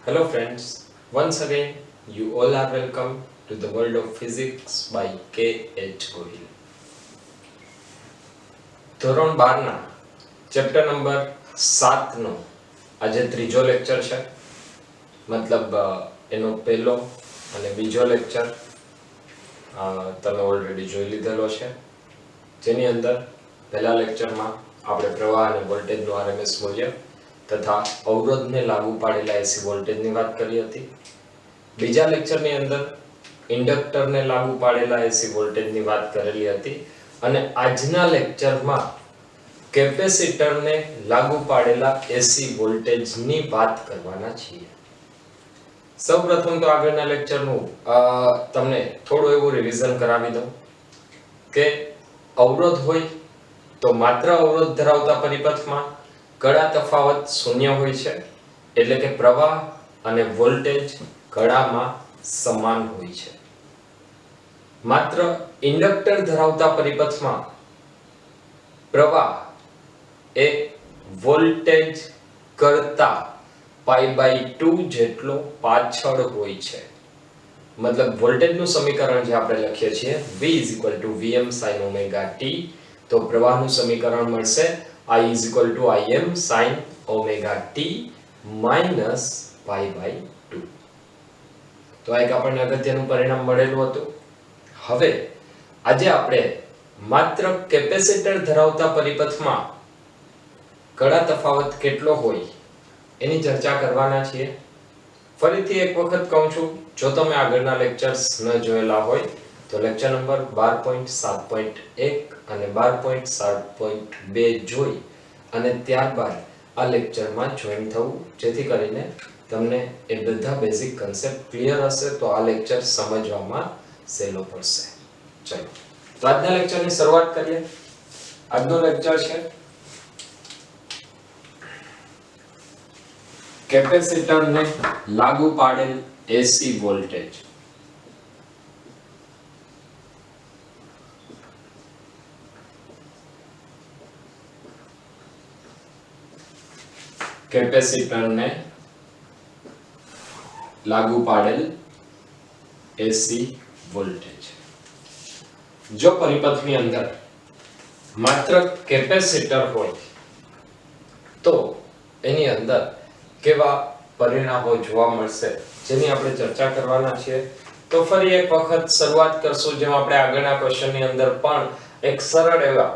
Hello friends, once again you all are welcome to the world of physics by K.H. Gohil. ધોરણ 12 ના chapter number 7 નો આજે ત્રીજો lecture છે. મતલબ એનો પહેલો અને બીજો લેક્ચર તમે ઓલરેડી જોઈ લીધેલો છે, જેની અંદર પહેલા લેક્ચરમાં આપણે પ્રવાહ અને વોલ્ટેજનું RMS મૂલ્ય તથા અવરોધને લાગુ પાડેલા AC વોલ્ટેજની વાત કરી હતી. બીજા લેક્ચરની અંદર ઇન્ડક્ટરને લાગુ પાડેલા AC વોલ્ટેજની વાત કરેલી હતી અને આજના લેક્ચરમાં કેપેસિટરને લાગુ પાડેલા AC વોલ્ટેજની વાત કરવાના છીએ. સૌપ્રથમ તો આગળના લેક્ચરનું તમને થોડું એવું રિવિઝન કરાવી દઉં કે અવરોધ હોય તો માત્ર અવરોધ ધરાવતા પરિપથમાં કડા તફાવત શૂન્ય હોય છે, એટલે કે પ્રવાહ અને વોલ્ટેજ કડામાં સમાન હોય છે. માત્ર ઇન્ડક્ટર ધરાવતા પરિપથમાં પ્રવાહ એ વોલ્ટેજ કરતા π/2 જેટલો પાછળ હોય છે. મતલબ વોલ્ટેજનું સમીકરણ જે આપણે લખીએ છીએ V Vm sin ωt, તો પ્રવાહનું સમીકરણ મળશે I Im sin ωt minus π/2. તો આ એક આપણને અગત્યનું પરિણામ મળેલું હતું. હવે આજે આપણે માત્ર કેપેસિટર ધરાવતા પરિપથમાં કડા તફાવત કેટલો હોય એની ચર્ચા કરવાના છીએ. ફરીથી એક વખત કહું છું, જો તમે આગળના લેક્ચર્સ ન જોયેલા હોય તો લેક્ચર નંબર 12.7.1 અને 12.7.2 જોઈ અને ત્યારબાદ આ લેક્ચરમાં જોઈન થવું, જેથી કરીને તમને એ બધા બેઝિક કન્સેપ્ટ ક્લિયર હશે તો આ લેક્ચર સમજવામાં સહેલો પડશે. ચલો તો આજના લેક્ચરની શરૂઆત કરીએ. આજનો લેક્ચર છે કેપેસિટરને લાગુ પાડેલ AC વોલ્ટેજ. કેપેસિટરને લાગુ પાડેલ AC વોલ્ટેજ. જો પરિપથની અંદર માત્ર કેપેસિટર હોય તો એની અંદર કેવા પરિણામો જોવા મળશે, જેની આપણે ચર્ચા કરવાના છીએ. તો ફરી એક વખત શરૂઆત કરશું, જેમ આપણે આગળના ક્વેશ્ચનની અંદર પણ એક સરળ એવા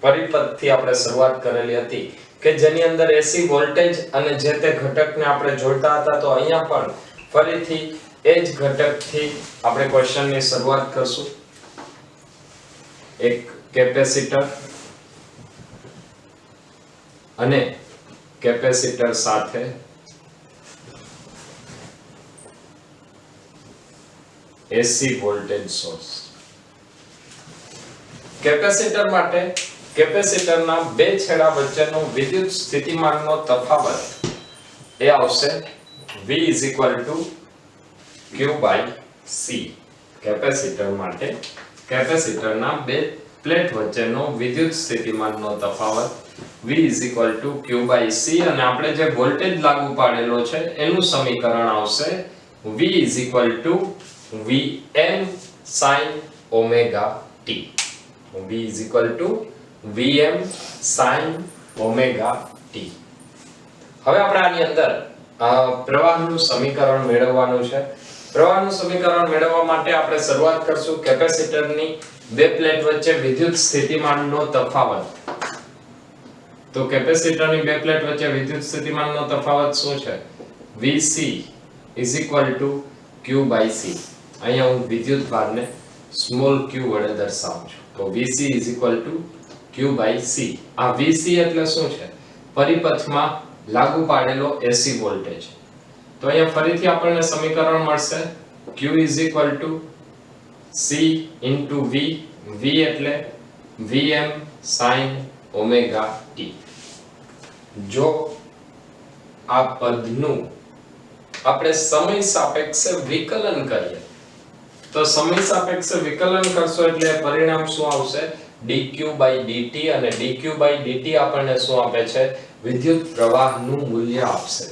પરિપથથી આપણે શરૂઆત કરેલી હતી કે જેની અંદર AC વોલ્ટેજ અને જે તે ઘટકને આપણે જોડતા હતા. તો અહીંયા પણ ફરીથી એ જ ઘટકથી આપણે ક્વેશ્ચનની શરૂઆત કરશું. એક કેપેસિટર અને કેપેસિટર સાથે AC વોલ્ટેજ સોર્સ. કેપેસિટર માટે કેપેસિટરના બે છેડા વચ્ચેનો વિદ્યુત સ્થિતિમાનનો તફાવત એ આવશે V Q/C. કેપેસિટર માટે કેપેસિટરના બે પ્લેટ વચ્ચેનો વિદ્યુત સ્થિતિમાનનો તફાવત V Q/C અને આપણે જે વોલ્ટેજ લાગુ પાડેલો છે એનું સમીકરણ આવશે V Vm sin ωt. V Vm sin ωt. હવે આપણે આની અંદર પ્રવાહનું સમીકરણ મેળવવાનું છે. પ્રવાહનું સમીકરણ મેળવવા માટે આપણે શરૂઆત કરશું કેપેસિટરની બે પ્લેટ વચ્ચે વિદ્યુત સ્થિતિમાનનો તફાવત. તો કેપેસિટરની બે પ્લેટ વચ્ચે વિદ્યુત સ્થિતિમાનનો તફાવત શું છે? Vc Q/C. અહીંયા હું વિદ્યુત ભારને સ્મોલ q વડે દર્શાવું છું. તો Vc Q/C. આ Vc એટલે શું છે? પરિપથમાં લાગુ પાડેલો AC વોલ્ટેજ. તો અહીંયા ફરીથી આપણને સમીકરણ મળશે Q C * V. V એટલે Vm sin ωt. જો આ પદનું આપણે સમય સાપેક્ષે વિકલન કરીએ તો સમય સાપેક્ષે વિકલન કરશો એટલે પરિણામ શું આવશે? dq/dt. અને dq/dt આપણને શું આપે છે? વિદ્યુત પ્રવાહનું મૂલ્ય આપશે.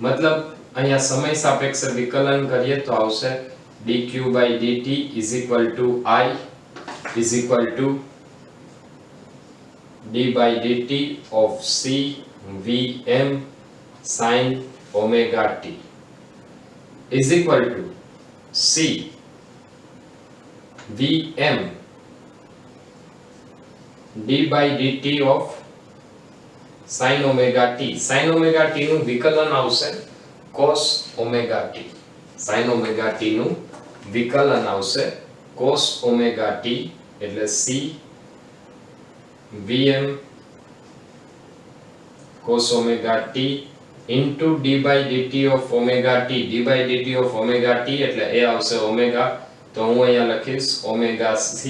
मतलब અહીંયા સમય સાપેક્ષે વિકલન કરીએ તો આવશે dq by dt is equal to I is equal to d by dt of c vm sin omega t is equal to c vm d by dt of sin omega t. sin omega t નું વિકલન આવશે cos omega t. sin omega t નું વિકલન આવશે cos omega t એટલે c vm cos omega t into d by dt of omega t. d by dt of omega t એટલે એ આવશે omega, તો હું અહીંયા લખીશ omega c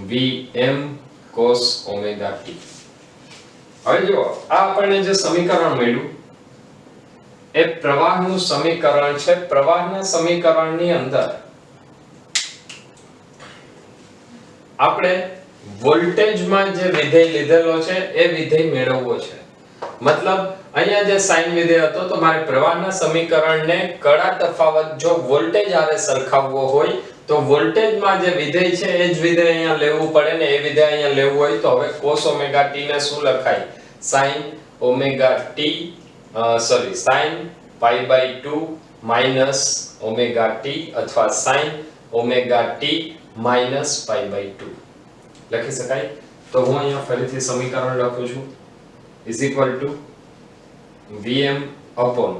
vm cos omega t. હવે જો આ આપણને જે સમીકરણ મળ્યું એ પ્રવાહનું સમીકરણ છે. પ્રવાહના સમીકરણની અંદર આપણે વોલ્ટેજમાં જે વિધેય લીધેલો છે એ વિધેય મેળવવો છે. મતલબ અહીંયા જે સાઇન વિધેય હતો તો મારે પ્રવાહના સમીકરણને કડા તફાવત જો વોલ્ટેજ આરે સરખાવવો હોય તો વોલ્ટેજમાં જે વિધેય છે એ જ વિધેય અહીંયા લેવું પડે ને એ વિધેય અહીંયા લેવું હોય તો હવે cos omega t ને શું લખાય? sin omega t sin pi by 2 minus omega t અથવા sin omega t minus pi by 2 લખી શકાય. તો હું અહીંયા ફરીથી સમીકરણ લખું છું is equal to vm upon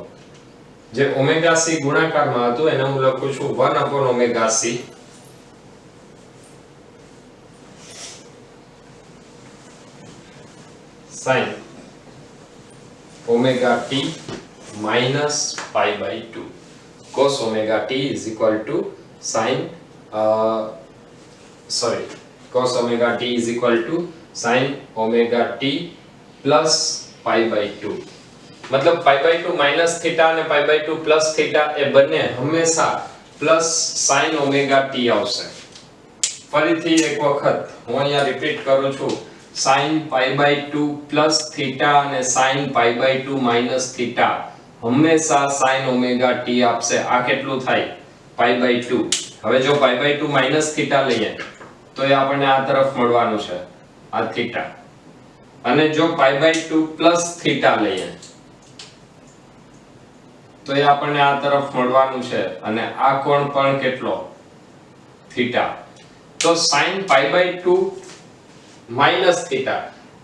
જે omega c ગુણાકારમાં હતું એને હું લખું છું 1 upon omega c sin omega t minus pi by 2. cos omega t is equal to sin cos omega t is equal to sin omega t plus pi by 2. मतलब pi by 2 minus theta અને pi by 2 plus theta એ બંને હંમેશા plus sin omega t આવશે. ફરીથી એક વખત હું અહીંયા રિપીટ કરું છું sin pi by 2 plus theta અને sin pi by 2 minus theta હંમેશા sin omega t આપશે. આ કેટલું થાય? pi by 2. હવે જો pi by 2 minus theta લઈએ તો એ આપણને આ તરફ મળવાનું છે આ theta, અને જો pi by 2 plus theta લઈએ તો એ આપણને આ તરફ મળવાનું છે, અને આ કોણ પણ કેટલો? theta. તો sin pi by 2 minus theta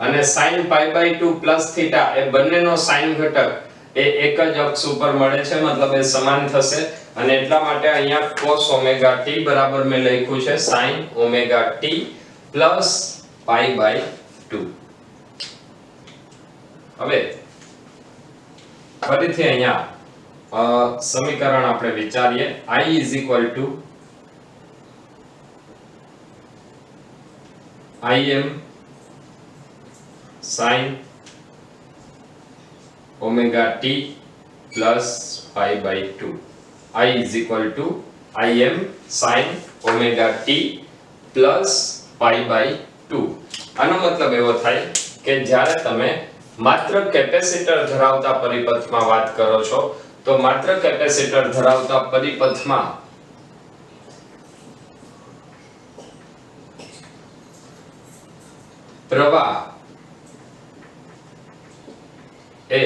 અને sin pi by 2 plus theta એ બંનેનો sin ઘટક એ એક જ અક્ષ ઉપર મળે છે, મતલબ એ સમાન થશે, અને એટલા માટે અહીંયા cos omega t બરાબર મેં લખ્યું છે sin omega t plus pi by 2. હવે ફરીથી અહીંયા સમીકરણ આપણે વિચારીએ. I is equal to Im sin omega t plus pi by 2. I is equal to Im sin omega t plus pi by 2. આનો મતલબ એવો થાય કે જ્યારે તમે માત્ર કેપેસિટર ધરાવતા પરિપથમાં વાત કરો છો તો માત્ર કેપેસિટર ધરાવતા પરિપથમાં પ્રવાહ એ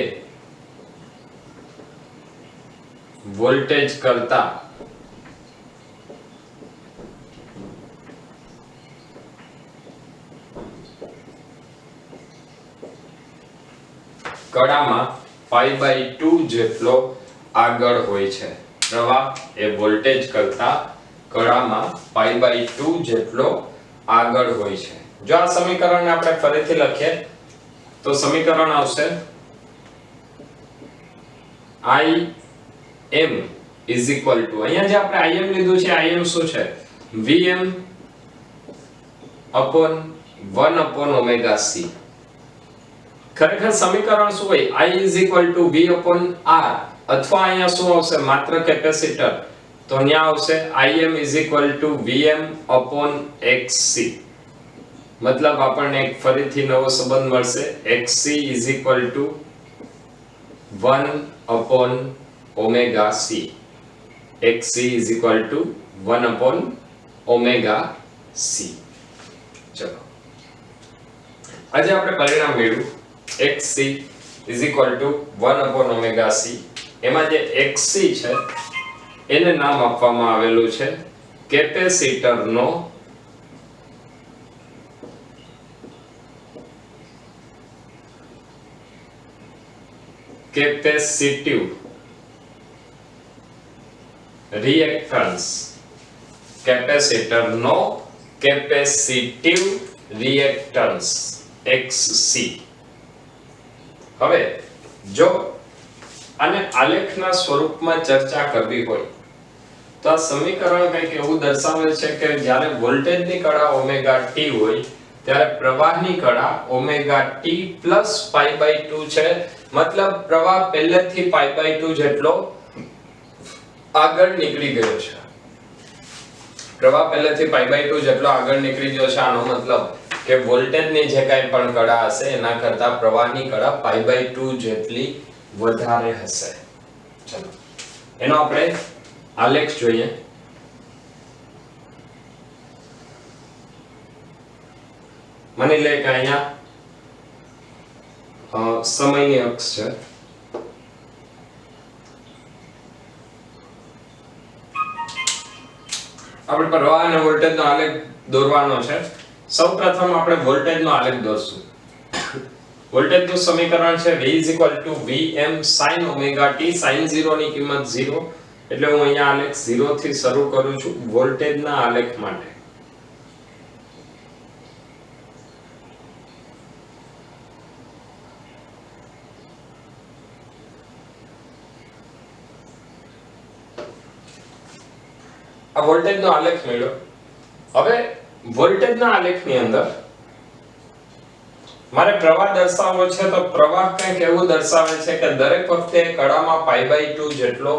વોલ્ટેજ કરતા કડામાં pi by 2 જેટલો આગળ હોય છે. પ્રવાહ એ વોલ્ટેજ કરતા કડામાં pi by 2 જેટલો આગળ હોય છે. જો આ સમીકરણને આપણે ફરીથી લખીએ તો સમીકરણ આવશે Im is equal to, અહીંયા જે આપણે Im લીધું છે Im શું છે? Vm upon 1 upon omega c. ખરેખર સમીકરણ શું હોય? I is equal to V upon R, અથવા અહીંયા શું આવશે? માત્ર કેપેસિટર, તો અહીંયા આવશે Im is equal to Vm upon xc. मतलब આપણને એક ફરીથી નવો સંબંધ મળશે xc is equal to 1/ωc. xc is equal to 1/ωc. ચલો આજે આપણે પરિણામ મેળવ્યું xc is equal to 1/ωc. એમાં જે xc છે એને નામ આપવામાં આવેલું છે કેપેસિટરનો કેપેસિટિવ રિએક્ટન્સ. કેપેસિટરનો કેપેસિટિવ રિએક્ટન્સ xc. હવે જો આને આલેખના સ્વરૂપમાં ચર્ચા કરવી હોય તો આ સમીકરણ કંઈક એવું દર્શાવે છે કે જ્યારે વોલ્ટેજની કળા ઓમેગા t હોય ત્યારે પ્રવાહની કળા ઓમેગા t પ્લસ π/2 છે. મતલબ પ્રવાહ પહેલેથી π/2 જેટલો આગળ નીકળી ગયો છે. પ્રવાહ પહેલેથી π/2 જેટલો આગળ નીકળી ગયો છે. આનો મતલબ કે વોલ્ટેજની જે કાંઈ પણ કળા હશે એના કરતા પ્રવાહની કળા π/2 જેટલી વધારે હશે. ચલો એનો આપણે આલેખ જોઈએ. માની લે કે અહીંયા સમયની અક્ષ છે. આપણે પ્રવાહ અને વોલ્ટેજનો આલેખ દોરવાનો છે. સૌપ્રથમ આપણે વોલ્ટેજનો આલેખ દોરશું. વોલ્ટેજનું સમીકરણ છે v Vm sin ωt. sin 0 ની કિંમત 0 એટલે હું અહીંયા આલેખ 0 થી શરૂ કરું છું વોલ્ટેજના આલેખ માટે. આ વોલ્ટેજનો આલેખ મેળવ્યો. હવે વોલ્ટેજના આલેખની અંદર મારે પ્રવાહ દર્શાવવો છે તો પ્રવાહ કંઈક એવું દર્શાવે છે કે દરેક વખતે કળામાં π/2 જેટલો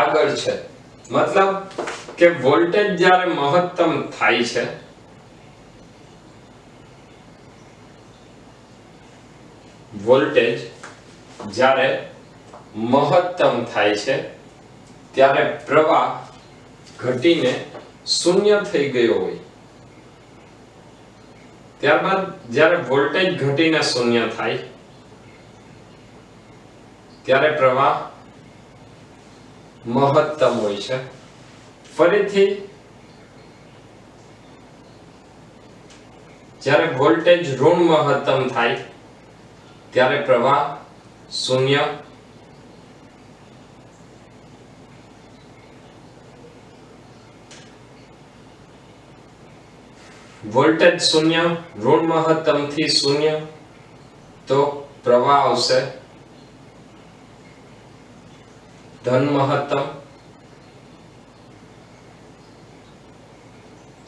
આગળ છે. મતલબ કે વોલ્ટેજ જ્યારે મહત્તમ થાય છે વોલ્ટેજ જ્યારે મહત્તમ થાય છે ત્યારે પ્રવાહ ઘટીને શૂન્ય થઈ ગયો હોય. ત્યારબાદ જ્યારે વોલ્ટેજ ઘટીને શૂન્ય થાય ત્યારે પ્રવાહ મહત્તમ હોય છે. ફરીથી જ્યારે વોલ્ટેજ ઋણ મહત્તમ થાય ત્યારે પ્રવાહ શૂન્ય. વોલ્ટેજ શૂન્ય, ઋણ મહત્તમ થી શૂન્ય તો પ્રવાહ આવશે ધન મહત્તમ.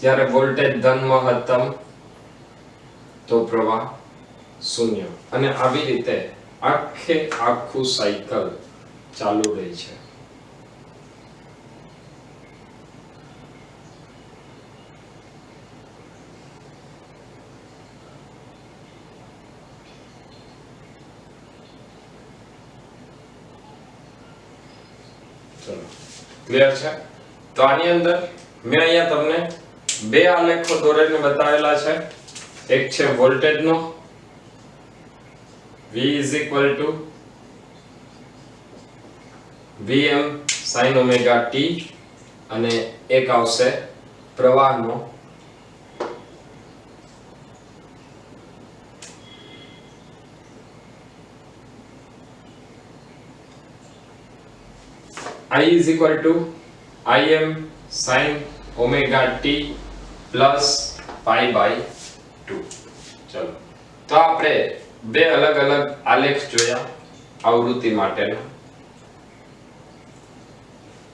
જ્યારે વોલ્ટેજ ધન મહત્તમ તો પ્રવાહ શૂન્ય. અને આવી રીતે આખું સાયકલ ચાલુ રહી છે. ક્લિયર છે? તો આની અંદર મેં અહીંયા તમને બે આલેખો દોરીને બતાવેલા છે. એક છે વોલ્ટેજનો V Vm sin ωt અને એક આવશે પ્રવાહનો I is equal to Im sin ωt plus π/2. ચલો તો આપણે બે અલગ અલગ આલેખ જોયા આવૃત્તિ માટેના.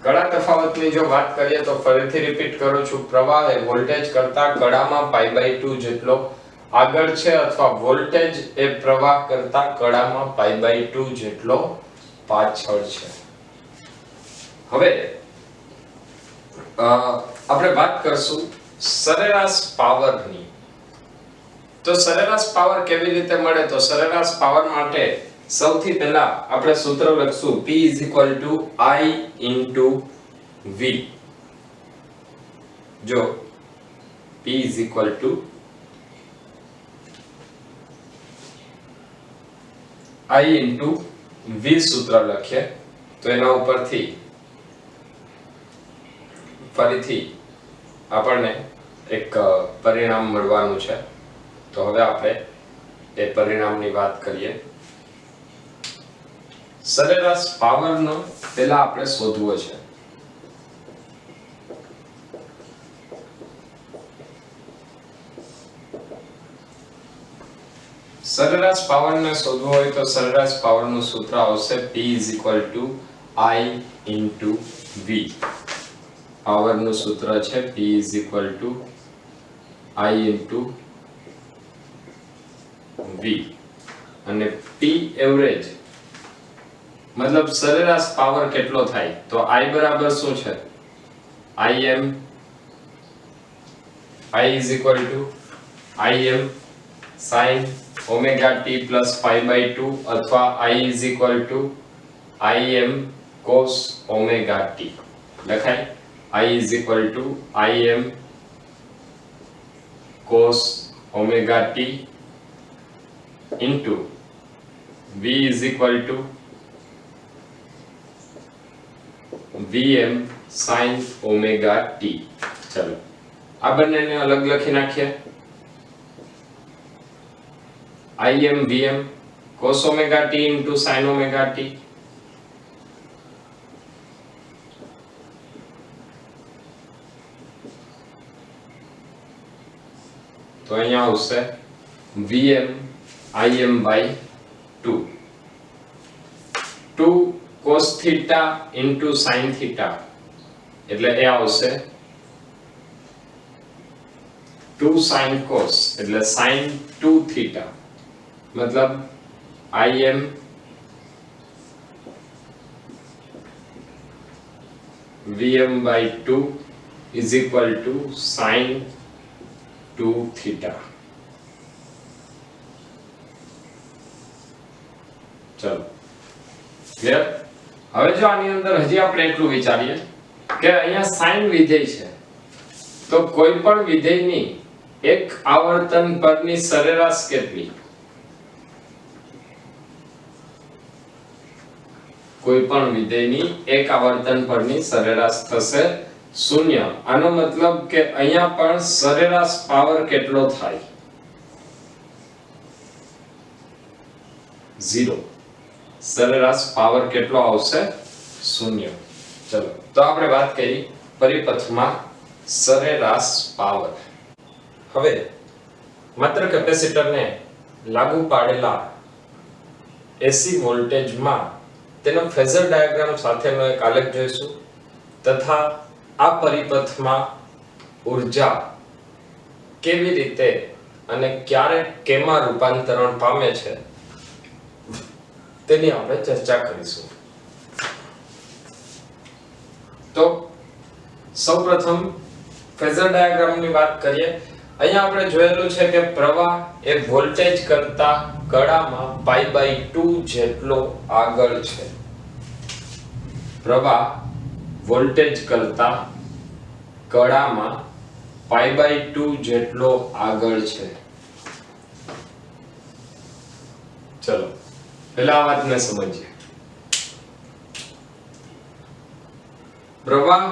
કળા તફાવતની જો વાત કરીએ તો ફરીથી રિપીટ કરું છું. પ્રવાહ એ વોલ્ટેજ કરતા કળામાં π/2 જેટલો આગળ છે અથવા વોલ્ટેજ એ પ્રવાહ કરતા કળામાં π/2 જેટલો પાછળ છે. હવે આપણે વાત કરશું સરેરાશ પાવરની. તો સરેરાશ પાવર કેવી રીતે મળે? તો સરેરાશ પાવર માટે સૌથી પહેલા આપણે સૂત્ર લખશું P I * V. જો P = I * V સૂત્ર લખીએ તો એના ઉપરથી ફરીથી આપણને એક પરિણામ મળવાનું છે. તો હવે આપણે એ પરિણામની વાત કરીએ. સરેરાશ પાવરનો પહેલા આપણે શોધવો છે. સરેરાશ પાવરને શોધવો હોય તો સરેરાશ પાવરનું સૂત્ર આવશે P = I * V. પાવરનું સૂત્ર છે P = I * V અને P એવરેજ મતલબ સરેરાશ પાવર કેટલો થાય તો I બરાબર શું છે Im sin omega t plus pi by 2 અથવા Im cos omega t લખાય Im cos omega t into V Vm sin omega t. ચલો આ બંનેને અલગ લખી નાખીએ. Im Vm cos omega t into sin omega t. તો અહીંયા આવશે Vm Im by 2 2 cos theta into sin theta એટલે એ આવશે 2 sin cos એટલે sin 2 theta मतलब Im Vm by 2 is equal to sin 2 theta. ચલો ક્લિયર. હવે જો આની અંદર હજી આપણે એટલું વિચારીએ કે અહીંયા sin વિધેય છે તો કોઈ પણ વિધેયની એક આવર્તન પરની સરેરાશ કેટલી? કોઈ પણ વિધેયની એક આવર્તન પરની સરેરાશ થશે 0. આનો મતલબ કે અહીંયા પણ સરેરાશ પાવર કેટલો થાય 0. સરેરાશ પાવર કેટલો આવશે 0. ચલો તો આપણે વાત કરી પરિપથમાં સરેરાશ પાવર. હવે માત્ર કેપેસિટરને લાગુ પાડેલા AC વોલ્ટેજમાં તેનો ફેઝર ડાયાગ્રામ સાથેનો એક આલેખ જોઈશું તથા આ પરિપથમાં ઊર્જા કેવી રીતે અને ક્યારે કેમાં રૂપાંતરણ પામે છે તેની આપણે ચર્ચા કરીશું. તો સૌપ્રથમ ફેઝર ડાયાગ્રામની વાત કરીએ. અહીંયા આપણે જોયેલું છે કે પ્રવાહ એ વોલ્ટેજ કરતા કડામાં π/2 જેટલો આગળ છે. પ્રવાહ વોલ્ટેજ કરતા કડામાં π/2 જેટલો આગળ છે. ચલો પહેલા આ વાતને સમજીએ. પ્રવાહ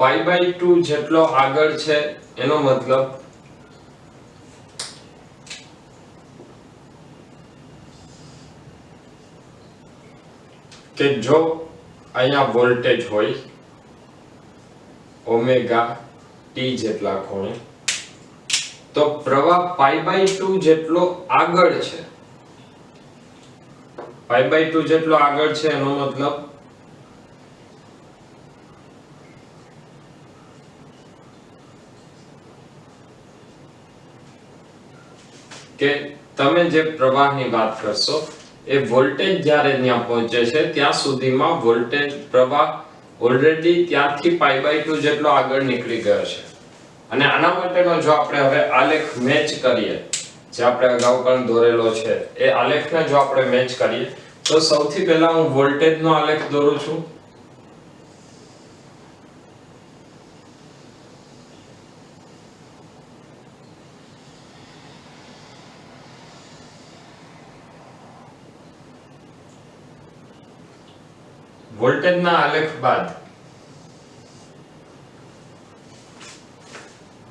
π/2 જેટલો આગળ છે એનો મતલબ કે જો અહીંયા વોલ્ટેજ હોય ઓમેગા ટી જેટલા ખૂણે તો પ્રવાહ π/2 જેટલો આગળ છે. π/2 જેટલો આગળ છે એનો મતલબ કે તમે જે પ્રવાહની વાત કરશો એ વોલ્ટેજ જ્યારે ત્યાં પહોંચે છે ત્યાં સુધીમાં વોલ્ટેજ પ્રવાહ ઓલરેડી ત્યાંથી π/2 જેટલો આગળ નીકળી ગયો છે. અને આના માટેનો જો આપણે હવે આલેખ મેચ કરીએ જે આપણે અગાઉ પણ દોરેલો છે એ આલેખને જો આપણે મેચ કરીએ તો સૌથી પહેલા હું વોલ્ટેજ નો આલેખ દોરું છું. વોલ્ટેજ ના આલેખ બાદ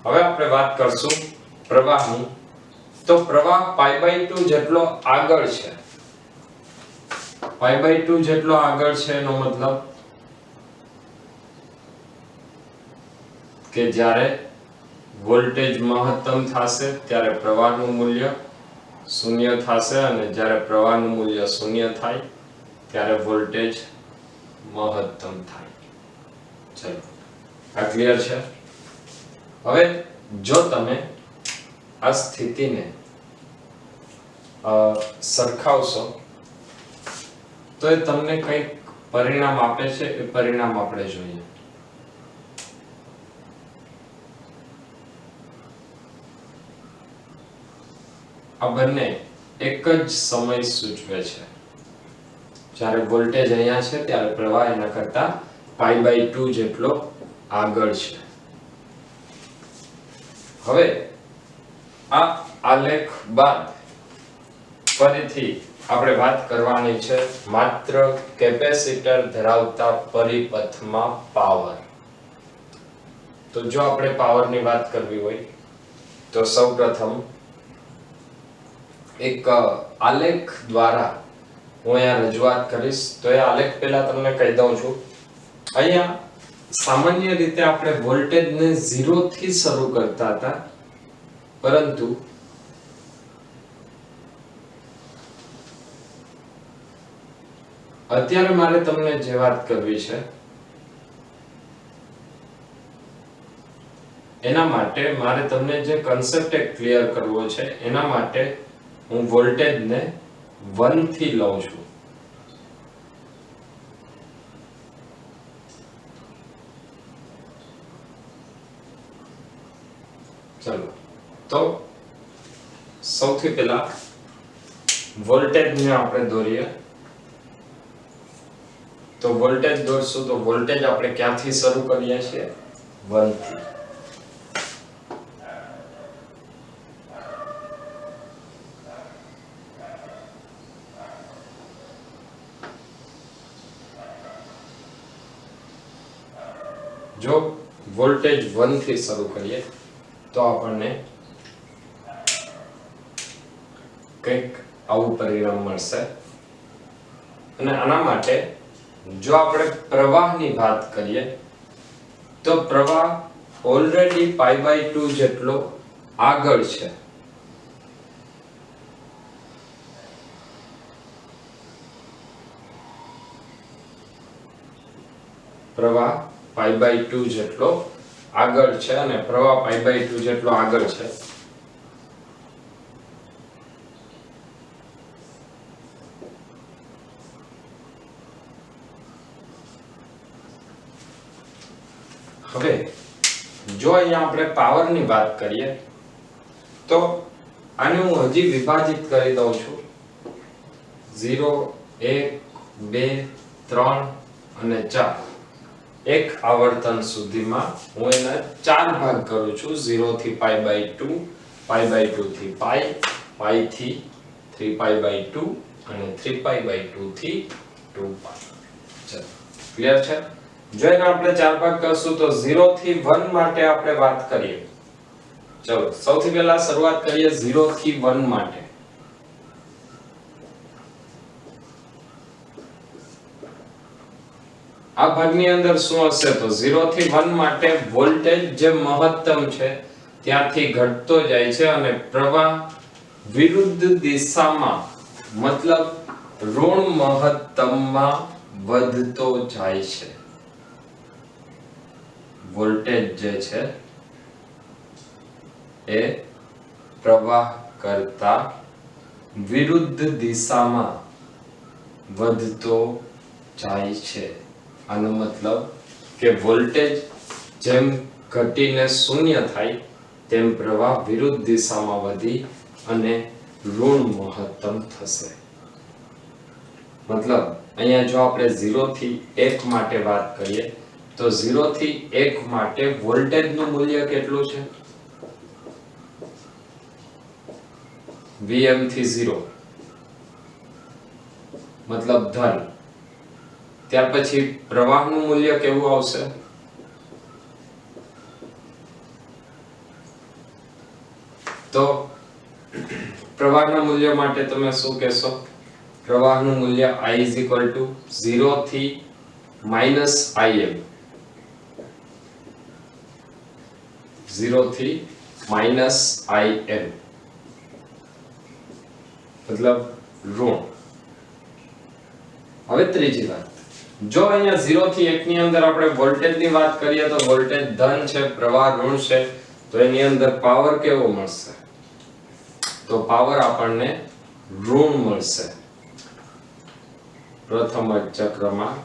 હવે આપણે વાત કરશું પ્રવાહની. તો પ્રવાહ π/2 જેટલો આગળ છે. π/2 જેટલો આગળ છે એનો મતલબ કે જ્યારે વોલ્ટેજ મહત્તમ થશે ત્યારે પ્રવાહનું મૂલ્ય 0 થશે અને જ્યારે પ્રવાહનું મૂલ્ય 0 થાય ત્યારે વોલ્ટેજ મહત્તમ થાય. ચલો આ ક્લિયર છે. હવે જો તમે આ સ્થિતિને સરખાવશો તો એ તમને કંઈક પરિણામ આપે છે. એ પરિણામ આપણે જોઈએ. આ બંને એક જ સમય સૂચવે છે. જ્યારે વોલ્ટેજ અહીંયા છે ત્યારે પ્રવાહ એના કરતા π/2 જેટલો આગળ છે. હવે આ આલેખ બાદ ફરીથી આપણે વાત કરવાની છે માત્ર કેપેસિટર ધરાવતા પરિપથમાં પાવર. તો જો આપણે પાવરની વાત કરવી હોય તો સૌપ્રથમ એક આલેખ દ્વારા હું અહીંયા રજૂઆત કરીશ. તો એ આલેખ પહેલા તમને કહી દઉં છું. અહીંયા સામાન્ય રીતે આપણે વોલ્ટેજને 0 થી શરૂ કરતા હતા, પરંતુ અત્યારે મારે તમને જે વાત કરવી છે એના માટે મારે તમને જે કન્સેપ્ટ ક્લિયર કરવો છે એના માટે હું વોલ્ટેજને 1 થી લઉં છું. ચલો તો સૌથી પહેલા વોલ્ટેજને આપણે દોરીએ. તો વોલ્ટેજ દોરશું તો વોલ્ટેજ આપણે ક્યાંથી શરૂ કરીએ છીએ? 1 થી. જો વોલ્ટેજ 1 થી શરૂ કરીએ તો આપણને કંઈક આવું પરિણામ મળશે. અને આના માટે જો આપણે પ્રવાહની વાત કરીએ તો પ્રવાહ ઓલરેડી π/2 જેટલો આગળ છે. પ્રવાહ π/2 જેટલો આગળ છે અને પ્રવાહ π/2 જેટલો આગળ છે. હવે જો અહીંયા આપણે પાવરની વાત કરીએ તો આને હું હજી વિભાજિત કરી દઉં છું. 0 1 2 3 અને 4 એક આવર્તન સુધીમાં હું એને 4 ભાગ કરું છું. 0 થી π/2, π/2 થી π, π થી 3π/2 અને 3π/2 થી 2π. ચલો ક્લિયર છે. જો એને આપણે 4 ભાગ કરશું તો 0 થી 1 માટે આપણે વાત કરીએ. ચલો સૌથી પહેલા શરૂઆત કરીએ 0 થી 1 માટે. આ ભાગની અંદર શું હશે તો 0 થી 1 માટે વોલ્ટેજ જે મહત્તમ છે ત્યાંથી ઘટતો જાય છે અને પ્રવાહ વિરુદ્ધ દિશામાં મતલબ ઋણ મહત્તમમાં વધતો જાય છે. વોલ્ટેજ જે છે એ પ્રવાહ કરતા વિરુદ્ધ દિશામાં વધતો જાય છે. આનો મતલબ કે વોલ્ટેજ જેમ ઘટીને 0 થાય તેમ પ્રવાહ વિરુદ્ધ દિશામાં વધી અને ઋણ મહત્તમ થશે. मतलब અહીંયા જો આપણે 0 થી 1 માટે વાત કરીએ તો 0 થી 1 માટે વોલ્ટેજ નું મૂલ્ય કેટલું છે? Vm થી 0 मतलब ધન. ત્યાર પછી પ્રવાહનું મૂલ્ય કેવું આવશે? તો પ્રવાહના મૂલ્ય માટે તમે શું કહેશો? પ્રવાહનું મૂલ્ય I is equal to 0 થી minus Im. 0 થી minus Im मतलब ઋણ. હવે ત્રીજી વાત, જો અહીંયા 0 થી 1 ની અંદર આપણે વોલ્ટેજ ની વાત કરીએ તો વોલ્ટેજ ધન છે, પ્રવાહ ઋણ છે, તો એની અંદર પાવર કેવો મળશે? તો પાવર આપણને ઋણ મળશે. પ્રથમ ચક્રમાં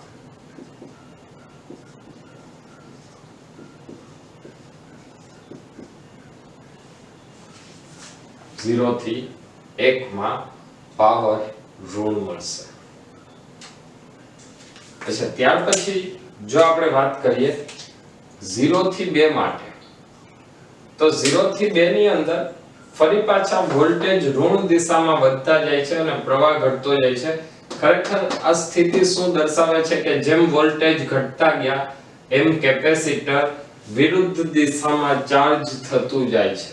ઝીરો થી 1 માં પાવર ઋણ મળશે. अच्छा ત્યાર પછી જો આપણે વાત કરીએ 0 થી 2 માટે તો 0 થી 2 ની અંદર ફરી પાછા વોલ્ટેજ ઋણ દિશામાં વધતા જાય છે અને પ્રવાહ ઘટતો જાય છે. ખરેખર આ સ્થિતિ શું દર્શાવે છે કે જેમ વોલ્ટેજ ઘટતા ગયા એમ કેપેસિટર વિરુદ્ધ દિશામાં ચાર્જ થતું જાય છે.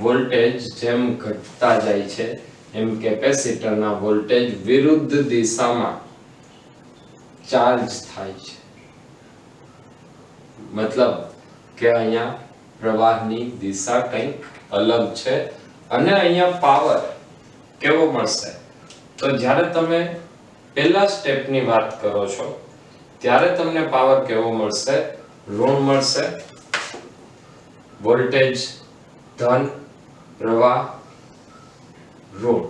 વોલ્ટેજ જેમ ઘટતા જાય છે એમ કેપેસિટરના વોલ્ટેજ વિરુદ્ધ દિશામાં ચાર્જ થાય છે. मतलब કે અહીંયા પ્રવાહની દિશા કંઈક અલગ છે અને અહીંયા પાવર કેવો મળશે? તો જ્યારે તમે પહેલા સ્ટેપની વાત કરો છો ત્યારે તમને પાવર કેવો મળશે? ઋણ મળશે. વોલ્ટેજ ધન, પ્રવાહ ઋણ,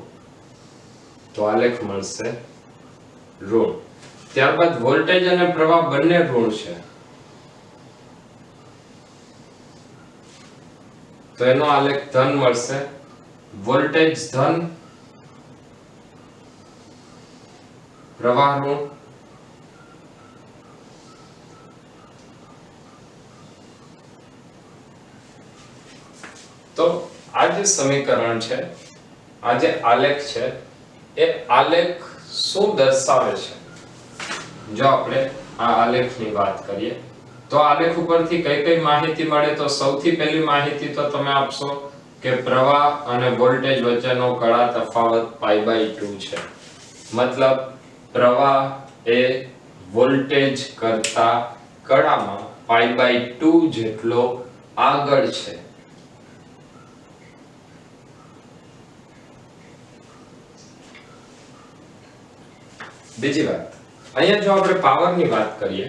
તો આલેખ મળશે ઋણ. ત્યારબાદ વોલ્ટેજ અને પ્રવાહ બંને ઋણ છે તો એનો આલેખ ધન મળશે. વોલ્ટેજ ધન, પ્રવાહ ઋણ. તો આ જે સમીકરણ છે, આ જે આલેખ છે એ આલેખ શું દર્શાવે છે? જો આપણે આ આલેખની વાત કરીએ તો આલેખ ઉપરથી કઈ કઈ માહિતી મળે? તો સૌથી પહેલી માહિતી તો તમે આપશો કે પ્રવાહ અને વોલ્ટેજ વચ્ચેનો કડા તફાવત π/2 છે. મતલબ પ્રવાહ એ વોલ્ટેજ કરતા કડામાં π/2 જેટલો આગળ છે. બીજી વાત, અહીંયા જો આપણે પાવરની વાત કરીએ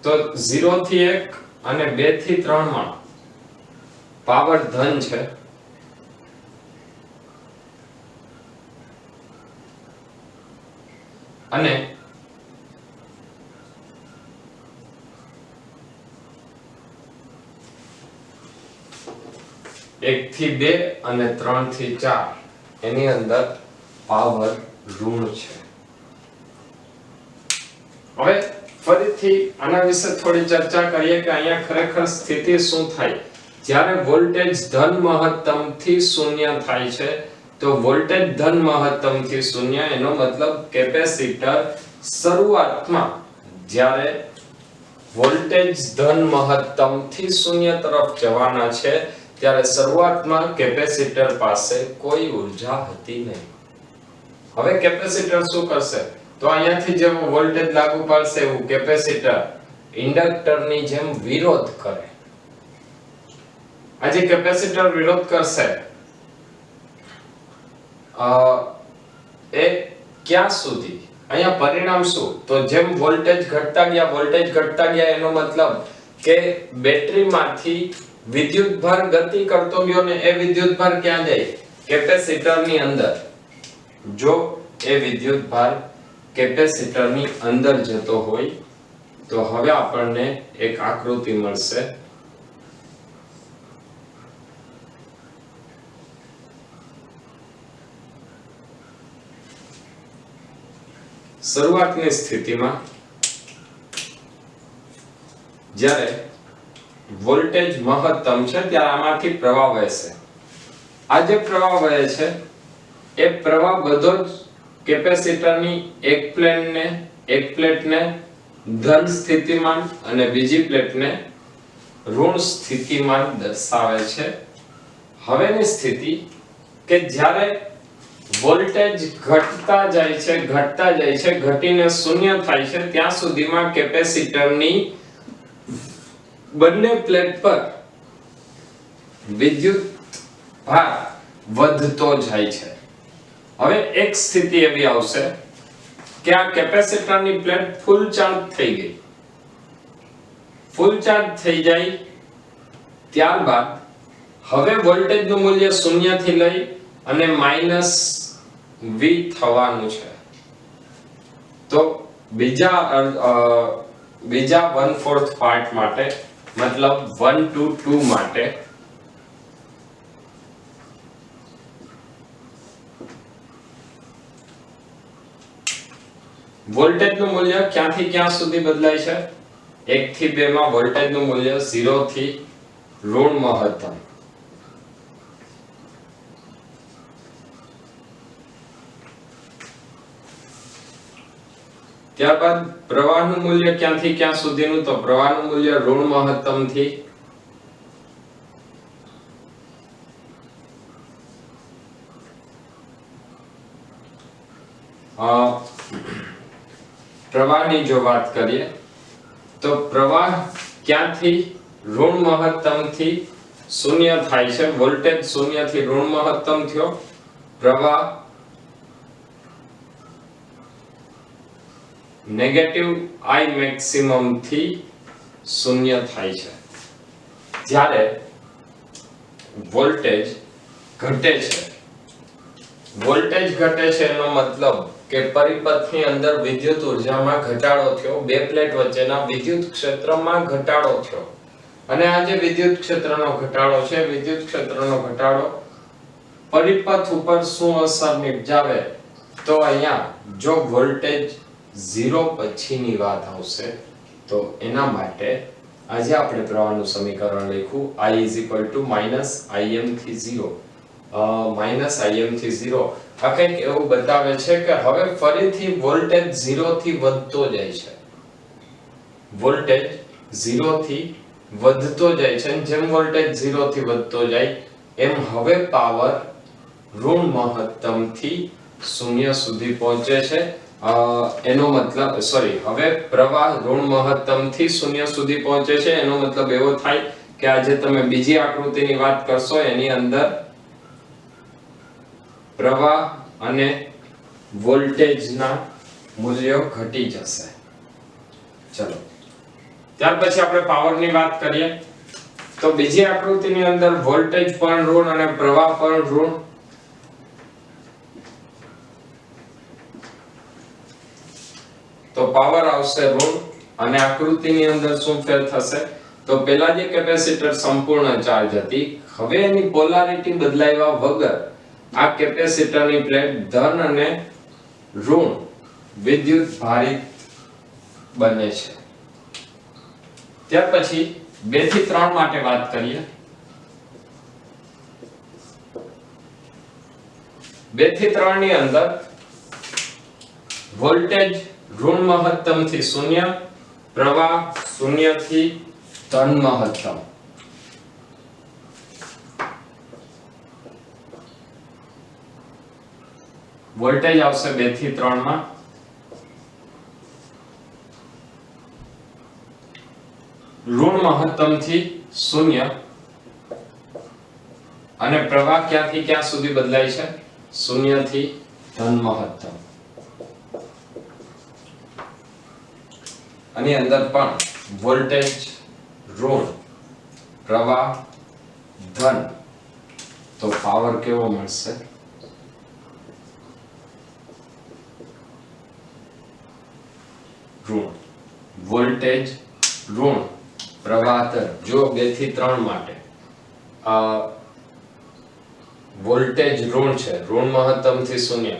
તો 0 થી 1 અને 2 થી 3 માં પાવર ધન છે અને 1 થી 2 અને 3 થી 4 એની અંદર પાવર ઋણ છે. હવે ફરીથી આના વિશે થોડી ચર્ચા કરીએ કે અહીંયા ખરેખર સ્થિતિ શું થાય જ્યારે વોલ્ટેજ ધન મહત્તમ થી 0 થાય છે. તો વોલ્ટેજ ધન મહત્તમ થી 0 એનો મતલબ કેપેસિટર શરૂઆતમાં જ્યારે વોલ્ટેજ ધન મહત્તમ થી 0 તરફ જવાના છે ત્યારે શરૂઆતમાં કેપેસિટર પાસે કોઈ ઊર્જા હતી નહીં. હવે કેપેસિટર શું કરશે? તો અહીંયાથી જેમ વોલ્ટેજ લાગુ પાડશે એવું કેપેસિટર ઇન્ડક્ટરની જેમ વિરોધ કરે. આજે કેપેસિટર વિરોધ કરશે એ ક્યાં સુધી? અહીંયા પરિણામ શું? તો જેમ વોલ્ટેજ ઘટતા ગયા એનો મતલબ કે બેટરીમાંથી વિદ્યુતભાર ગતિ કરતો ગયો ને એ વિદ્યુતભાર ક્યાં જાય? કેપેસિટરની અંદર. જો એ વિદ્યુતભાર કેપેસિટરની અંદર જતો હોય તો હવે આપણને એક આકૃતિ મળશે. શરૂઆતની સ્થિતિમાં જ્યારે વોલ્ટેજ મહત્તમ છે ત્યારે આમાંથી પ્રવાહ વહેશે. આ જે પ્રવાહ વહે છે એ પ્રવાહ બધો જ કેપેસિટરની એક પ્લેટને ધન સ્થિતિમાન અને બીજી પ્લેટને ઋણ સ્થિતિમાન દર્શાવે છે. હવેની સ્થિતિ કે જ્યારે વોલ્ટેજ ઘટતા જાય છે ઘટીને શૂન્ય થાય છે ત્યાં સુધીમાં કેપેસિટરની બંને પ્લેટ પર વિદ્યુત ભાર વધતો જાય છે. હવે એક સ્થિતિ એવી આવશે કે આ કેપેસિટરની પ્લેટ ફૂલ ચાર્જ થઈ ગઈ. ફૂલ ચાર્જ થઈ જાય ત્યારબાદ હવે વોલ્ટેજનું મૂલ્ય 0 થી લઈ અને -v થવાનું છે. તો બીજા 1/4 પાર્ટ માટે મતલબ 1 to 2 માટે વોલ્ટેજનું મૂલ્ય ક્યાંથી ક્યાં સુધી બદલાય છે? 1 થી 2 માં વોલ્ટેજનું મૂલ્ય 0 થી ઋણ મહત્તમ. ત્યારબાદ પ્રવાહનું મૂલ્ય ક્યાંથી ક્યાં સુધીનું? તો પ્રવાહનું મૂલ્ય ઋણ મહત્તમ થી પ્રવાહની જો વાત કરીએ તો પ્રવાહ ક્યાંથી ઋણ મહત્તમ થી 0 થાય છે. વોલ્ટેજ 0 થી ઋણ મહત્તમ થયો. પ્રવાહ નેગેટિવ I મેક્સિમમ થી 0 થાય છે. જ્યારે વોલ્ટેજ ઘટે છે એનો મતલબ કે પરિપથની અંદર વિદ્યુત ઉર્જામાં ઘટાડો થયો, બે પ્લેટ વચ્ચેના વિદ્યુત ક્ષેત્રમાં ઘટાડો થયો. અને આ જે વિદ્યુત ક્ષેત્રનો ઘટાડો છે, વિદ્યુત ક્ષેત્રનો ઘટાડો પરિપથ ઉપર શું અસર નિપજાવે? તો અહીંયા જો વોલ્ટેજ 0 પછીની વાત આવશે તો એના માટે આજે આપણે પ્રવાહનું સમીકરણ લખ્યું I = -Im થી 0. -Im થી 0 આ કંઈક એવું બતાવે છે કે હવે ફરીથી વોલ્ટેજ 0 થી વધતો જાય છે. વોલ્ટેજ 0 થી વધતો જાય છે અને જેમ વોલ્ટેજ 0 થી વધતો જાય એમ હવે પાવર ઋણ મહત્તમ થી 0 સુધી પહોંચે છે. એનો મતલબ હવે પ્રવાહ ઋણ મહત્તમ થી 0 સુધી પહોંચે છે. એનો મતલબ એવો થાય કે આજે તમે બીજી આકૃતિની વાત કરશો એની અંદર પ્રવાહ અને વોલ્ટેજના મૂલ્યો ઘટી જશે. ચલો ત્યાર પછી આપણે પાવરની વાત કરીએ તો બીજી આકૃતિની અંદર વોલ્ટેજ પણ ઋણ અને પ્રવાહ પણ ઋણ. તો પાવર આવશે ઋણ અને આકૃતિની અંદર શું ફેર થશે? તો પહેલા જે કેપેસિટર સંપૂર્ણ ચાર્જ હતી હવે એની પોલારિટી બદલાવ્યા વગર આ કેપેસિટરની પ્લેટ ધન અને ઋણ વિદ્યુત ભારિત બને છે. ત્યાર પછી 2 થી 3 માટે વાત કરીએ. 2 થી 3 ની અંદર વોલ્ટેજ ઋણ મહત્તમ થી 0, પ્રવાહ 0 થી ધન મહત્તમ. વોલ્ટેજ આવશે 2 થી 3 માં ઋણ મહત્તમ થી 0 અને પ્રવાહ ક્યાંથી ક્યાં સુધી બદલાય છે? 0 થી ધન મહત્તમ. આની અંદર પણ વોલ્ટેજ ઋણ, પ્રવાહ ધન. તો પાવર કેવો મળશે? ઋણ. વોલ્ટેજ ઋણ, પ્રવાહ ધન. જો 2 થી 3 માટે વોલ્ટેજ ઋણ છે, ઋણ મહત્તમ થી 0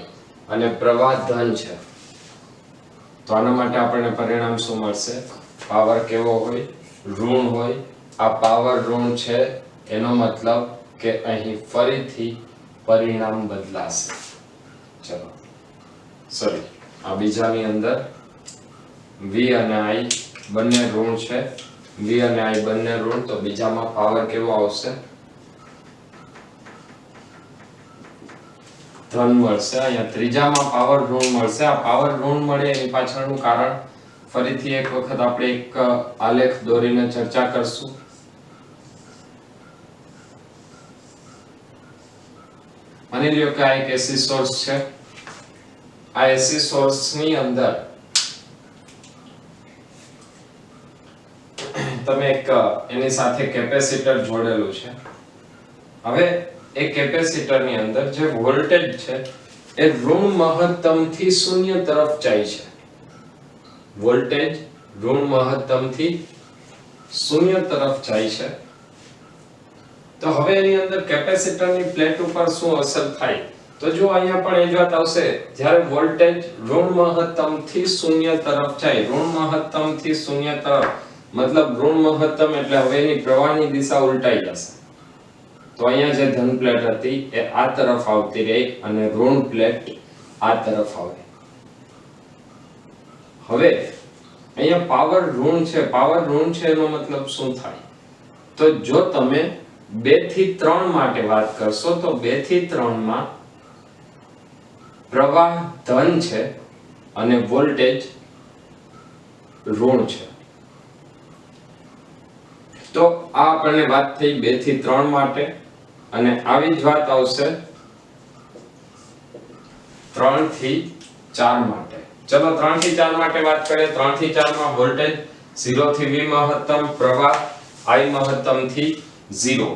અને પ્રવાહ ધન છે. તો આના માટે આપણને પરિણામ શું મળશે? પાવર કેવો હોય? ઋણ હોય. આ પાવર ઋણ છે એનો મતલબ કે અહીં ફરીથી પરિણામ બદલાશે. ચલો સોરી, આ બીજાની અંદર v અને i બંને ઋણ છે. v અને i બંને ઋણ, તો બીજામાં પાવર કેવો આવશે? ધન મળશે. અહીંયા ત્રીજામાં પાવર ઋણ મળશે. આ પાવર ઋણ મળે એની પાછળનું કારણ ફરીથી એક વખત આપણે એક આલેખ દોરીને ચર્ચા કરશું. માની લ્યો કે આ એક એસી સોર્સ છે. આ એસી સોર્સ ની અંદર તમે એક એની સાથે કેપેસિટર જોડેલું છે. હવે એ કેપેસિટર ની અંદર જે વોલ્ટેજ છે એ ઋણ મહત્તમ થી શૂન્ય તરફ જાય છે. વોલ્ટેજ ઋણ મહત્તમ થી શૂન્ય તરફ જાય છે. તો હવે એની અંદર કેપેસિટરની પ્લેટ ઉપર શું અસર થાય? તો જો અહીંયા પણ એ જ વાત આવશે. જ્યારે વોલ્ટેજ ઋણ મહત્તમ થી શૂન્ય તરફ જાય, ઋણ મહત્તમ થી શૂન્ય તરફ મતલબ ઋણ મહત્તમ એટલે હવે એની પ્રવાહની દિશા ઉલટાઈ જશે. તો અહીંયા જે ધન પ્લેટ હતી એ આ તરફ આવતી રહી અને ઋણ પ્લેટ આ તરફ આવે. હવે અહીંયા પાવર ઋણ છે. પાવર ઋણ છે એનો મતલબ શું થાય? તો જો તમે 2 થી 3 માટે વાત કરશો તો 2 થી 3 માં પ્રવાહ ધન છે અને વોલ્ટેજ ઋણ છે. તો આ આપણને વાત થઈ 2 થી 3 માટે, અને આવી જ વાત આવશે 3 થી 4 માટે. ચલો 3 થી 4 માટે વાત કરીએ. 3 થી 4 માં વોલ્ટેજ 0 થી v મહત્તમ, પ્રવાહ I મહત્તમ થી 0.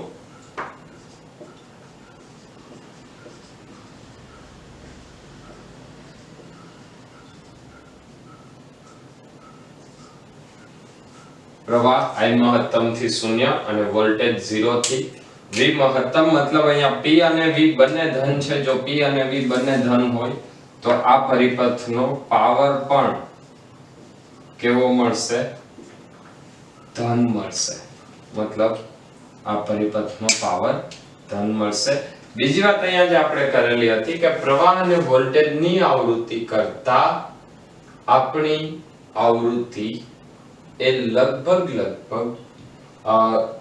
પ્રવાહ I મહત્તમ થી 0 અને વોલ્ટેજ 0 થી v મહત્તમ. મતલબ અહીંયા p અને v બંને ધન છે. જો p અને v બંને ધન હોય તો આ પરિપથનો પાવર પણ કેવો મળશે? ધન મળશે. મતલબ આ પરિપથનો પાવર ધન મળશે. બીજી વાત અહીંયા જે આપણે કરેલી હતી કે પ્રવાહ અને વોલ્ટેજની આવૃત્તિ કરતા આપણી આવૃત્તિ એ લગભગ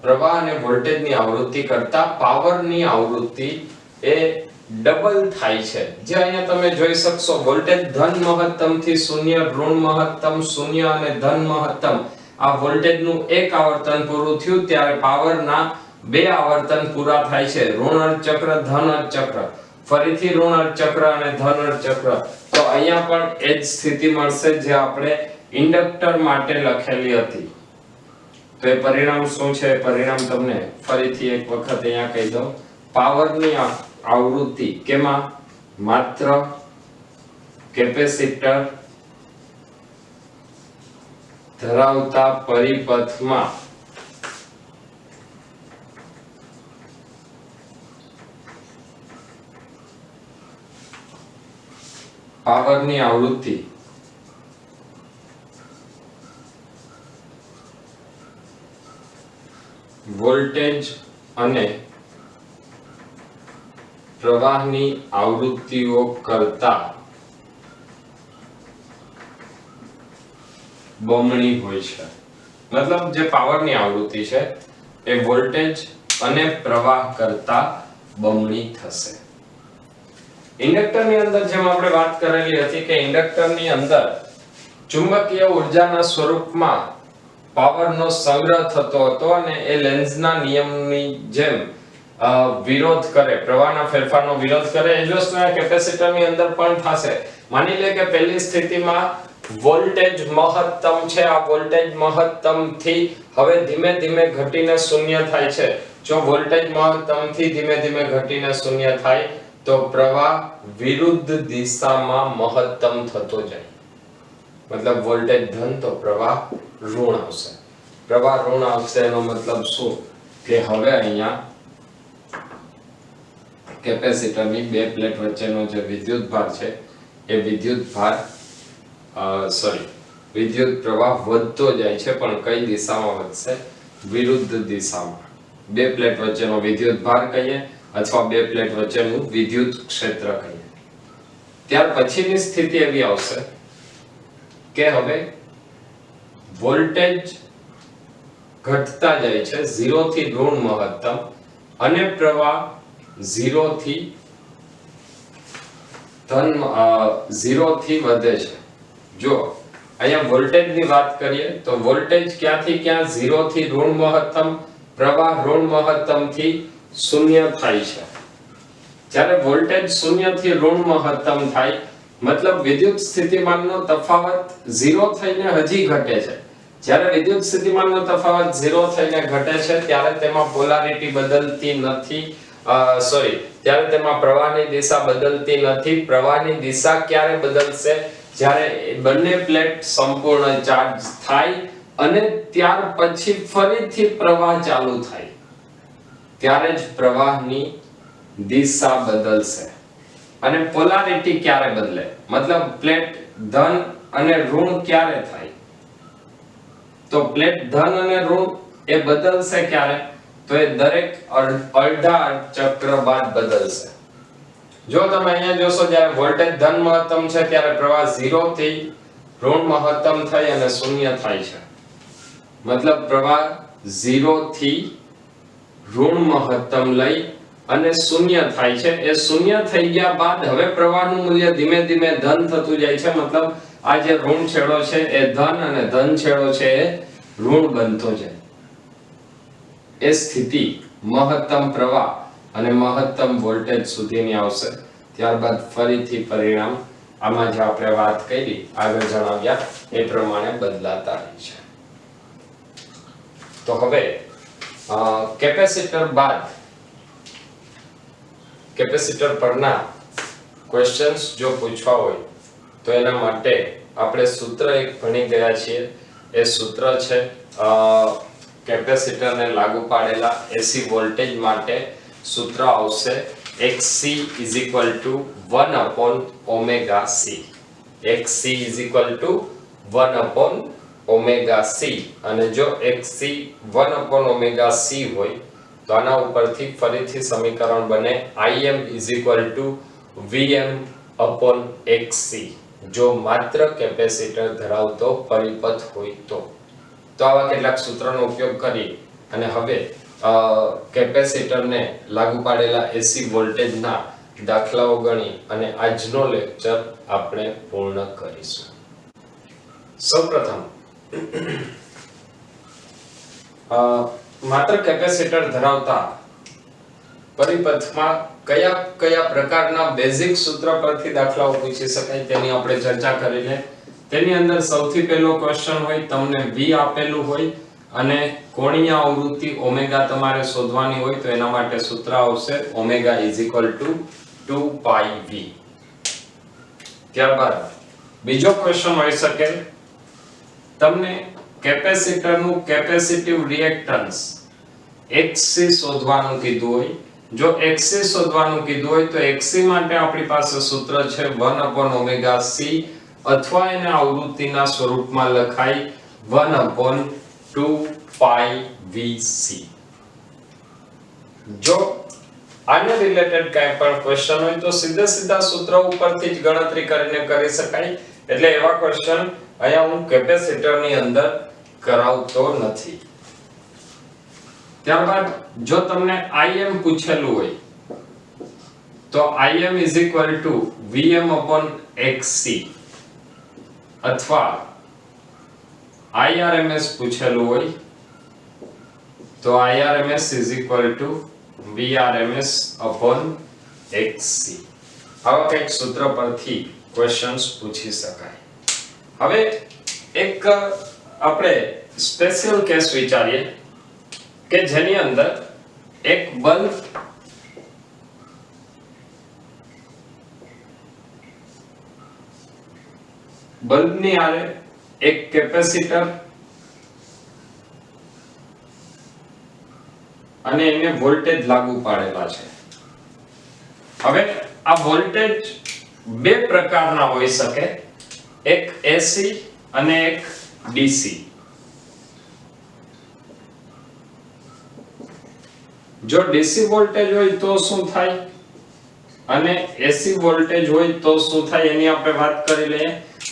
પ્રવાહ અને વોલ્ટેજની આવૃત્તિ કરતા પાવરની આવૃત્તિ એ ડબલ થાય છે. જે અહીંયા તમે જોઈ શકશો વોલ્ટેજ ધન મહત્તમ થી 0, ઋણ મહત્તમ 0 અને ધન મહત્તમ. આ વોલ્ટેજનું એક આવર્તન પૂરું થયું ત્યારે પાવરના 2 આવર્તન પૂરા થાય છે. ઋણ અર્ધ ચક્ર, ધન અર્ધ ચક્ર, ફરીથી ઋણ અર્ધ ચક્ર અને ધન અર્ધ ચક્ર. તો અહીંયા પણ એ જ સ્થિતિ મળશે જે આપણે ઇન્ડક્ટર માટે લખેલી હતી. તો એ પરિણામ શું છે? પરિણામ તમને ફરીથી એક વખત અહીંયા કહી દઉં. પાવરની આવૃત્તિ કેમાં? માત્ર કેપેસિટર ધરાવતા પરિપથમાં પાવરની આવૃત્તિ વોલ્ટેજ અને પ્રવાહની આવૃત્તિઓ કરતા બમણી હોય છે. મતલબ જે પાવરની આવૃત્તિ છે એ વોલ્ટેજ અને પ્રવાહ કરતા બમણી થશે. ઇન્ડક્ટરની અંદર જેમ આપણે વાત કરેલી હતી કે ઇન્ડક્ટરની અંદર ચુંબકીય ઉર્જાના સ્વરૂપમાં પાવરનો સંગ્રહ થતો હતો અને એ લેન્ઝના નિયમની જેમ વિરોધ કરે, પ્રવાહના ફેરફારનો વિરોધ કરે. એ જ વસ્તુ કેપેસિટરની અંદર પણ થશે. માની લે કે પહેલી સ્થિતિમાં વોલ્ટેજ મહત્તમ છે. આ વોલ્ટેજ મહત્તમ થી હવે ધીમે ધીમે ઘટીને શૂન્ય થાય છે. જો વોલ્ટેજ મહત્તમ થી ધીમે ધીમે ઘટીને શૂન્ય થાય તો પ્રવાહ વિરુદ્ધ દિશામાં મહત્તમ થતો જાય. મતલબ વોલ્ટેજ ધન તો પ્રવાહ ઋણ આવશે. પ્રવાહ ઋણ આવશે એનો મતલબ શું? કે હવે અહીંયા કેપેસિટરની 2 પ્લેટ વચ્ચેનો જે વિદ્યુત ભાર છે એ વિદ્યુત ભાર સોરી વિદ્યુત પ્રવાહ વધતો જાય છે, પણ કઈ દિશામાં વધશે? વિરુદ્ધ દિશામાં. બે પ્લેટ વચ્ચેનો વિદ્યુત ભાર કહીએ અથવા બે પ્લેટ વચ્ચેનું વિદ્યુત ક્ષેત્ર કહીએ. ત્યાર પછીની સ્થિતિ એવી આવશે કે હવે વોલ્ટેજ ઘટતા જાય છે 0 થી ઋણ મહત્તમ અને પ્રવાહ 0 થી ધન 0 થી વધે છે. જો અહીંયા વોલ્ટેજ ની વાત કરીએ તો વોલ્ટેજ ક્યાંથી ક્યાં 0 થી ઋણ મહત્તમ, પ્રવાહ ઋણ મહત્તમ થી 0 થાય છે. જ્યારે વોલ્ટેજ 0 થી ઋણ મહત્તમ થાય મતલબ વિદ્યુત સ્થિતિમાનનો તફાવત 0 થઈને હજી ઘટે છે. જ્યારે વિદ્યુત સ્થિતિમાનનો તફાવત 0 થઈને ઘટે છે ત્યારે તેમાં પોલારિટી બદલતી નથી. ત્યારે તેમાં પ્રવાહની દિશા બદલતી નથી. પ્રવાહની દિશા ક્યારે બદલશે? જ્યારે બંને પ્લેટ સંપૂર્ણ ચાર્જ થાય અને ત્યાર પછી ફરીથી પ્રવાહ ચાલુ થાય ત્યારે જ પ્રવાહની દિશા બદલશે. અને પોલારિટી ક્યારે બદલે? મતલબ પ્લેટ ધન અને ઋણ ક્યારે થાય? તો પ્લેટ ધન અને ઋણ એ બદલશે ક્યારે? તો એ દરેક અડધા ચક્ર બાદ બદલશે. જો તમે અહીંયા જોશો જ્યારે વોલ્ટેજ ધન મહત્તમ છે ત્યારે પ્રવાહ 0 થી ઋણ મહત્તમ થઈ અને 0 થાય છે. મતલબ પ્રવાહ 0 થી ઋણ મહત્તમ લઈ અને 0 થાય છે. એ 0 થઈ ગયા બાદ હવે પ્રવાહનું મૂલ્ય ધીમે ધીમે ધન થતું જાય છે. મતલબ આ જે ઋણ છેડો છે એ ધન અને ધન છેડો છે એ ઋણ બનતો જાય. એ સ્થિતિ મહત્તમ પ્રવાહ અને મહત્તમ વોલ્ટેજ સુધીની આવશે. ત્યારબાદ ફરીથી પરિણામ આમાં જે આપણે વાત કરી આગળ જણાવ્યા એ પ્રમાણે બદલાતા રહે છે. તો હવે કેપેસિટર બાદ કેપેસિટર પરના ક્વેશ્ચન્સ જો પૂછવા હોય તો એના માટે આપણે સૂત્ર એક ભણી ગયા છીએ. એ સૂત્ર છે કેપેસિટરને લાગુ પાડેલા એસી વોલ્ટેજ માટે સૂત્ર આવશે Xc is equal to 1 upon omega c. Xc is equal to 1 upon omega c. અને જો Xc 1 upon omega c હોય તો આના ઉપરથી ફરીથી સમીકરણ બને Im is equal to Vm upon Xc. જો માત્ર કેપેસિટર ધરાવતો પરિપથ હોય તો આવા કેટલાક સૂત્રનો ઉપયોગ કરી અને હવે કેપેસિટરને લાગુ પાડેલા એસી વોલ્ટેજના દાખલાઓ ગણી અને આજનો લેક્ચર આપણે પૂર્ણ કરીશું. સૌપ્રથમ માત્ર કેપેસિટર ધરાવતા પરિપથમાં કયા પ્રકારના બેઝિક સૂત્ર પરથી દાખલાઓ પૂછી શકાય તેની આપણે ચર્ચા કરી લે. તેની અંદર સૌથી પહેલો ક્વેશ્ચન હોય તમને V આપેલું હોય અને કોણીય આવૃત્તિ ઓમેગા તમારે શોધવાની હોય તો એના માટે સૂત્ર આવશે omega is equal to 2 pi v. ત્યારબાદ બીજો ક્વેશ્ચન હોઈ શકે તમને કેપેસિટરનું કેપેસિટિવ રિએક્ટન્સ Xc શોધવાનું કીધું હોય. જો Xc શોધવાનું કીધું હોય તો Xc માટે આપણી પાસે સૂત્ર છે 1 upon omega c અથવા એને આવૃત્તિના સ્વરૂપમાં લખાય 1 upon 2 pi vc. જો આને રિલેટેડ કાંઈ પણ ક્વેશ્ચન હોય તો સીધા સૂત્ર ઉપરથી જ ગણતરી કરીને કરી શકાય. એટલે એવા ક્વેશ્ચન અહીંયા હું કેપેસિટરની અંદર કરાવતો નથી. ત્યારબાદ જો તમને Im પૂછેલું હોય તો Im is equal to Vm upon Xc અથવા IRMS પૂછેલું હોય તો IRMS is equal to VRMS upon Xc. આવા કંઈક સૂત્ર પરથી ક્વેશ્ચન્સ પૂછી શકાય. હવે એક આપણે સ્પેશિયલ કેસ વિચારીએ કે જેની અંદર એક બલ્બની આરે એક કેપેસિટર અને એને વોલ્ટેજ લાગુ પાડેલા છે. હવે આ વોલ્ટેજ બે પ્રકારના હોઈ શકે. એક એસી અને એક ડીસી. જો ડીસી વોલ્ટેજ હોય તો શું થાય અને એસી વોલ્ટેજ હોય તો શું થાય એની આપણે વાત કરી લઈએ.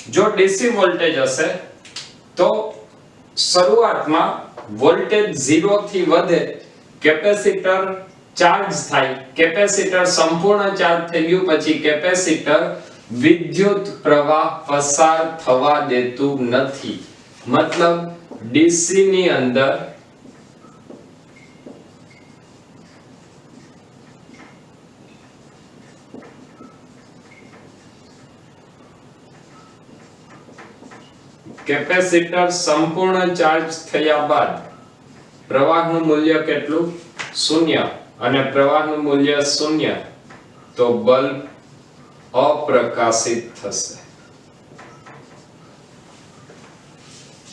જો ડીસી વોલ્ટેજ હશે તો શરૂઆતમાં વોલ્ટેજ 0 થી વધે, કેપેસિટર ચાર્જ થાય, કેપેસિટર સંપૂર્ણ ચાર્જ થઈ ગયું પછી કેપેસિટર વિદ્યુત પ્રવાહ પસાર થવા દેતું નથી. મતલબ ડીસી ની અંદર કેપેસિટર સંપૂર્ણ ચાર્જ થયા બાદ પ્રવાહનું મૂલ્ય કેટલું? 0. અને પ્રવાહનું મૂલ્ય 0 તો બલ્બ અપ્રકાશિત થશે.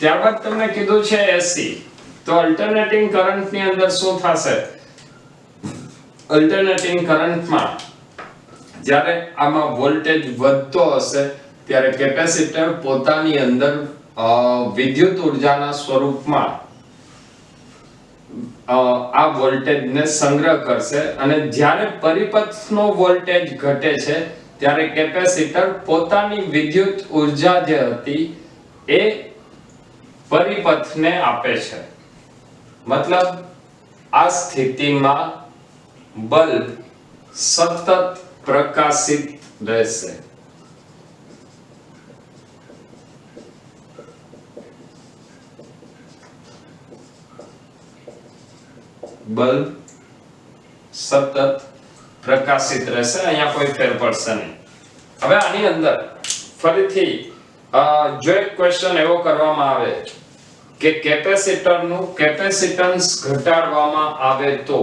ત્યારબાદ તમને કીધું છે એસી, તો અલ્ટરનેટિંગ કરંટ ની અંદર શું થશે? અલ્ટરનેટિંગ કરંટમાં જ્યારે આમાં વોલ્ટેજ વધતો હશે ત્યારે કેપેસિટર પોતાની અંદર વિદ્યુત ઉર્જાના સ્વરૂપમાં આ વોલ્ટેજને સંગ્રહ કરશે અને જ્યારે પરિપથનો વોલ્ટેજ ઘટે છે ત્યારે કેપેસિટર પોતાની વિદ્યુત ઉર્જા જે હતી એ પરિપથને આપે છે. મતલબ આ સ્થિતિમાં બલ્બ સતત પ્રકાશિત રહેશે. બલ્બ સતત પ્રકાશિત રહેશે, અહીંયા કોઈ ફેર પડશે નહીં. હવે આની અંદર ફરીથી જો એક ક્વેશ્ચન એવો કરવામાં આવે કે કેપેસિટરનું કેપેસિટન્સ ઘટાડવામાં આવે તો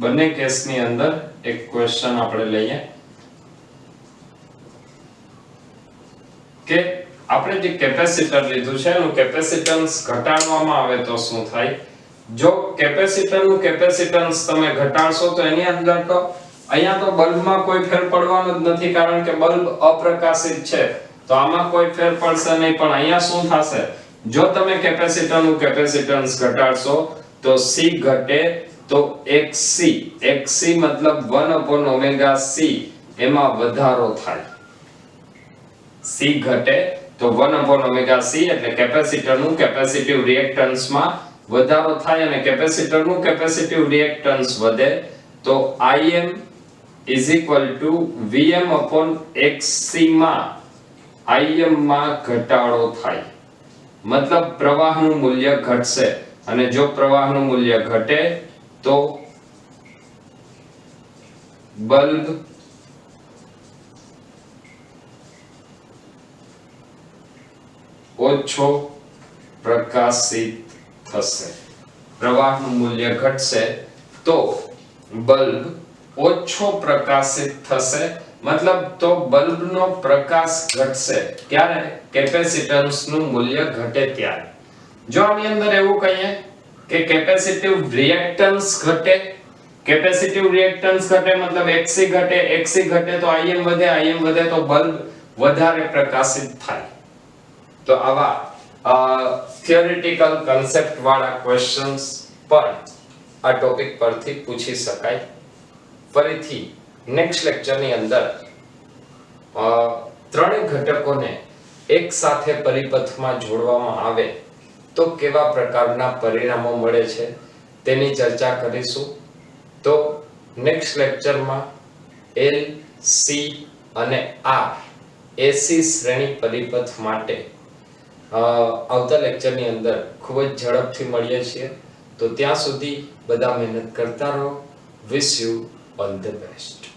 બંને કેસની અંદર એક ક્વેશ્ચન આપણે લઈએ કે આપણે જે કેપેસિટર લીધું છે એનું કેપેસિટન્સ ઘટાડવામાં આવે તો શું થાય? જો કેપેસિટરનું કેપેસિટન્સ તમે ઘટાડશો તો એની અંદર તો અહીંયા તો બલ્બમાં કોઈ ફેર પડવાનો જ નથી કારણ કે બલ્બ અપ્રકાશિત છે, તો આમાં કોઈ ફેર પડશે નહીં. પણ અહીંયા શું થશે? જો તમે કેપેસિટરનું કેપેસિટન્સ ઘટાડશો તો C ઘટે તો XC મતલબ 1/ωc એમાં વધારો થાય. C ઘટે તો 1/ωc એટલે કેપેસિટરનું કેપેસિટિવ રિએક્ટન્સમાં વધારો થાય અને કેપેસિટરનું કેપેસિટિવ રિએક્ટન્સ વધે તો Im Vm/xc માં Im માં ઘટાડો થાય. મતલબ પ્રવાહનું મૂલ્ય ઘટશે અને જો પ્રવાહનું મૂલ્ય ઘટે તો બલ્બ ઓછો પ્રકાશિત થશે. પ્રવાહનું મૂલ્ય ઘટશે તો બલ્બ ઓછો પ્રકાશિત થશે. મતલબ તો બલ્બનો પ્રકાશ ઘટશે ક્યારે? કેપેસિટન્સનું મૂલ્ય ઘટે ત્યારે. જો આની અંદર એવું કહીએ કે કેપેસિટિવ રિએક્ટન્સ ઘટે, કેપેસિટિવ રિએક્ટન્સ ઘટે મતલબ XC ઘટે તો Im વધે તો બલ્બ વધારે પ્રકાશિત થાય. તો આવા થિયોરેટિકલ કન્સેપ્ટ વાળા ક્વેશ્ચન્સ પણ આ ટોપિક પરથી પૂછી શકાય. ફરીથી નેક્સ્ટ લેક્ચરની અંદર ત્રણેય ઘટકોને એક સાથે પરિપથમાં જોડવામાં આવે તો કેવા પ્રકારના પરિણામો મળે છે તેની ચર્ચા કરીશું. તો નેક્સ્ટ લેક્ચરમાં L, C અને R AC શ્રેણી પરિપથ માટે આવતા લેક્ચરની અંદર ખૂબ જ ઝડપથી મળીએ છીએ. તો ત્યાં સુધી બધા મહેનત કરતા રહો. Wish you all the best.